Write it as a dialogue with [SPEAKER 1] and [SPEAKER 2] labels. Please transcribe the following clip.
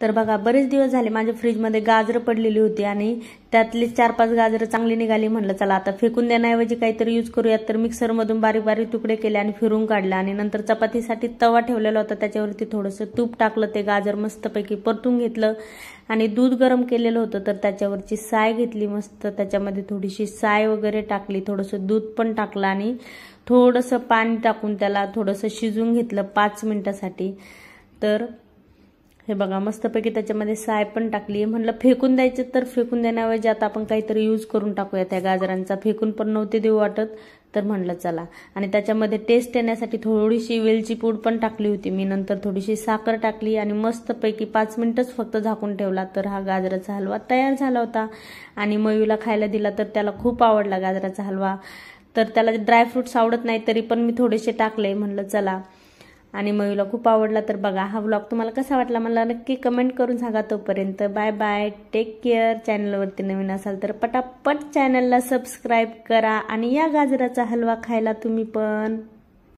[SPEAKER 1] तर बघा बरेच दिवस झाले माझ्या फ्रीजमध्ये गाजरं पडलेली होती आणि त्यातली 4-5 गाजरं चांगली निघाली. म्हणलं चला आता फेकून देण्याऐवजी काहीतरी यूज करूयात. तर मिक्सरमधून बारीक बारीक तुकडे केले आणि फिरून काढले आणि नंतर चपातीसाठी तवा ठेवलेला होता, त्याच्यावरती थोडंसं तूप टाकलं, ते गाजर मस्तपैकी परतून घेतलं आणि दूध गरम केलेलं होतं तर त्याच्यावरची साय घेतली मस्त, त्याच्यामध्ये थोडीशी साय वगैरे टाकली, थोडंसं दूध पण टाकलं आणि थोडंसं पाणी टाकून त्याला थोडंसं शिजवून घेतलं 5 मिनिटासाठी. तर हे बघा मस्तपैकी त्याच्यामध्ये साय पण टाकली. म्हणलं फेकून द्यायचं तर फेकून देण्याऐवजी आता आपण काहीतरी यूज करून टाकूया त्या गाजरांचा. फेकून पण नव्हते देऊ वाटत तर म्हणलं चला. आणि त्याच्यामध्ये टेस्ट येण्यासाठी थोडीशी वेलची पूड पण टाकली होती मी. नंतर थोडीशी साखर टाकली आणि मस्तपैकी 5 मिनिटच फक्त झाकून ठेवला तर हा गाजराचा हलवा तयार झाला होता. आणि मयूला खायला दिला तर त्याला खूप आवडला गाजराचा हलवा. तर त्याला ड्रायफ्रुट्स आवडत नाही तरी पण मी थोडेसे टाकले, म्हणलं चला. आणि मयूला खूप आवडला. तर बघा हा व्लॉग तुम्हाला कसा वाटला मला नक्की कमेंट करून सांगा. तोपर्यंत बाय बाय, टेक केअर. चॅनलवरती नवीन असाल तर पटापट चॅनलला सबस्क्राईब करा आणि या गाजराचा हलवा खायला तुम्ही पण.